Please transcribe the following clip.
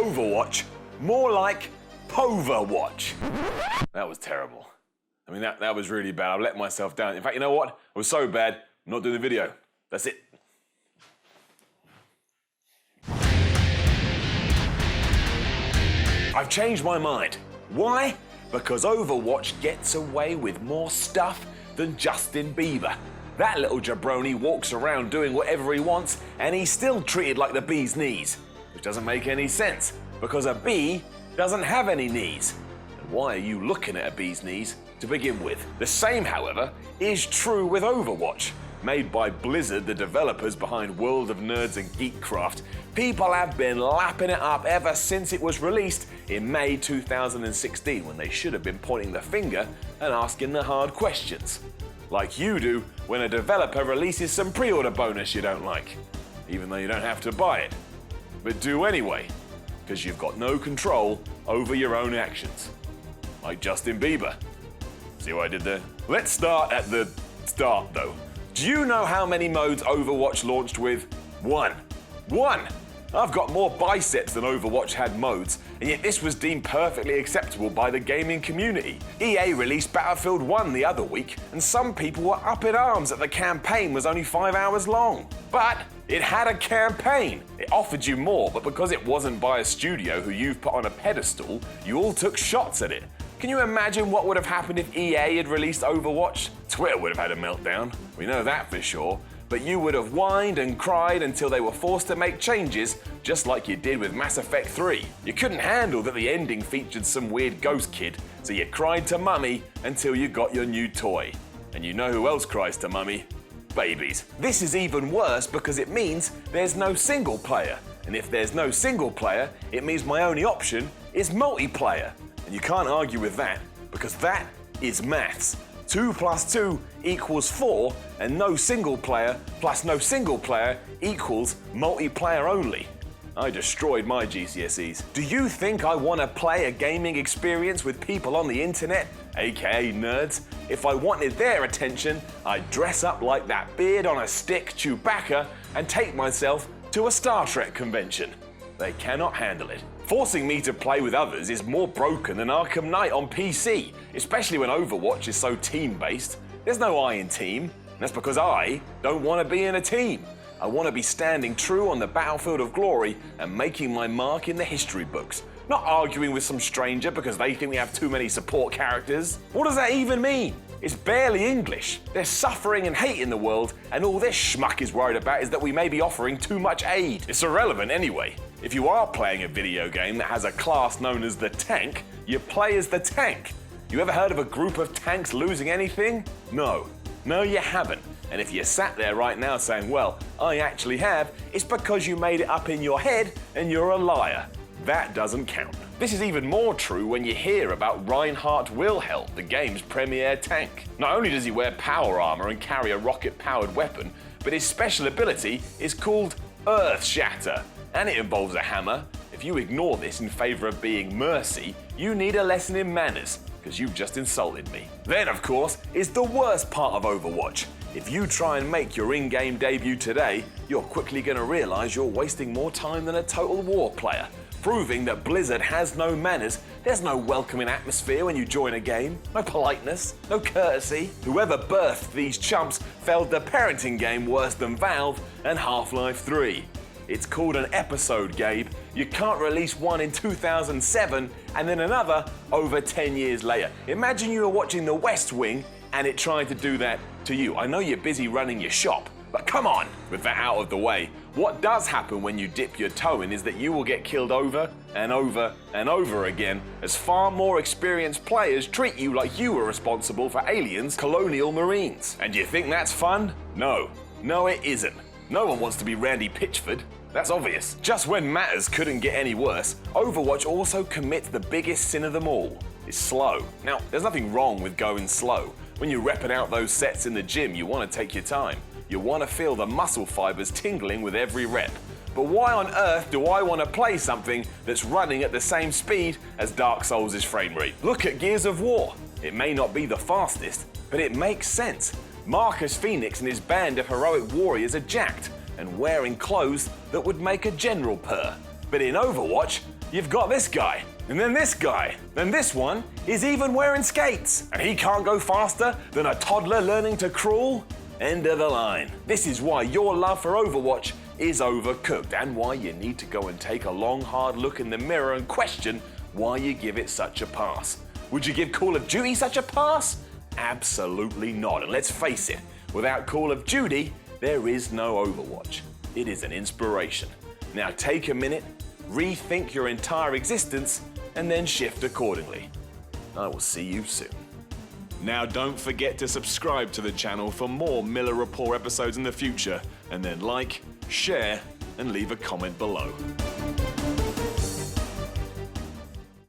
Overwatch, more like Poverwatch. That was terrible. I mean, that was really bad. I've let myself down. In fact, you know what? I was so bad, I'm not doing the video. That's it. I've changed my mind. Why? Because Overwatch gets away with more stuff than Justin Bieber. That little jabroni walks around doing whatever he wants, and he's still treated like the bee's knees, which doesn't make any sense, because a bee doesn't have any knees. And why are you looking at a bee's knees to begin with? The same, however, is true with Overwatch. Made by Blizzard, the developers behind World of Nerds and Geekcraft, people have been lapping it up ever since it was released in May 2016, when they should have been pointing the finger and asking the hard questions. Like you do when a developer releases some pre-order bonus you don't like, even though you don't have to buy it. But do anyway, because you've got no control over your own actions. Like Justin Bieber. See what I did there? Let's start at the start though. Do you know how many modes Overwatch launched with? One. I've got more biceps than Overwatch had modes, and yet this was deemed perfectly acceptable by the gaming community. EA released Battlefield 1 the other week, and some people were up in arms that the campaign was only 5 hours long. But it had a campaign. It offered you more, but because it wasn't by a studio who you've put on a pedestal, you all took shots at it. Can you imagine what would have happened if EA had released Overwatch? Twitter would have had a meltdown, we know that for sure. But you would have whined and cried until they were forced to make changes, just like you did with Mass Effect 3. You couldn't handle that the ending featured some weird ghost kid, so you cried to mummy until you got your new toy. And you know who else cries to mummy? Babies. This is even worse because it means there's no single player. And if there's no single player, it means my only option is multiplayer. And you can't argue with that, because that is maths. 2 + 2 = 4, and no single player plus no single player equals multiplayer only. I destroyed my GCSEs. Do you think I want to play a gaming experience with people on the internet, aka nerds? If I wanted their attention, I'd dress up like that beard on a stick Chewbacca and take myself to a Star Trek convention. They cannot handle it. Forcing me to play with others is more broken than Arkham Knight on PC, especially when Overwatch is so team-based. There's no I in team, and that's because I don't want to be in a team. I want to be standing true on the battlefield of glory and making my mark in the history books, not arguing with some stranger because they think we have too many support characters. What does that even mean? It's barely English. There's suffering and hate in the world, and all this schmuck is worried about is that we may be offering too much aid. It's irrelevant anyway. If you are playing a video game that has a class known as the tank, you play as the tank. You ever heard of a group of tanks losing anything? No, you haven't. And if you sat there right now saying, well, I actually have, it's because you made it up in your head and you're a liar. That doesn't count. This is even more true when you hear about Reinhard Wilhelm, the game's premier tank. Not only does he wear power armor and carry a rocket-powered weapon, but his special ability is called Earth Shatter, and it involves a hammer. If you ignore this in favor of being mercy, you need a lesson in manners, because you've just insulted me. Then, of course, is the worst part of Overwatch. If you try and make your in-game debut today, you're quickly going to realize you're wasting more time than a Total War player, proving that Blizzard has no manners. There's no welcoming atmosphere when you join a game, no politeness, no courtesy. Whoever birthed these chumps failed the parenting game worse than Valve and Half-Life 3. It's called an episode, Gabe. You can't release one in 2007 and then another over 10 years later. Imagine you were watching The West Wing and it tried to do that to you. I know you're busy running your shop, but come on. With that out of the way, what does happen when you dip your toe in is that you will get killed over and over and over again as far more experienced players treat you like you were responsible for aliens' colonial marines. And you think that's fun? No, it isn't. No one wants to be Randy Pitchford. That's obvious. Just when matters couldn't get any worse, Overwatch also commits the biggest sin of them all. It's slow. Now, there's nothing wrong with going slow. When you're repping out those sets in the gym, you want to take your time. You want to feel the muscle fibers tingling with every rep. But why on earth do I want to play something that's running at the same speed as Dark Souls' frame rate? Look at Gears of War. It may not be the fastest, but it makes sense. Marcus Phoenix and his band of heroic warriors are jacked and wearing clothes that would make a general purr. But in Overwatch, you've got this guy, and then this guy, then this one is even wearing skates, and he can't go faster than a toddler learning to crawl. End of the line. This is why your love for Overwatch is overcooked, and why you need to go and take a long, hard look in the mirror and question why you give it such a pass. Would you give Call of Duty such a pass? Absolutely not. And let's face it, without Call of Duty, there is no Overwatch. It is an inspiration. Now take a minute, rethink your entire existence, and then shift accordingly. I will see you soon. Now don't forget to subscribe to the channel for more Miller Rapport episodes in the future, and then like, share, and leave a comment below.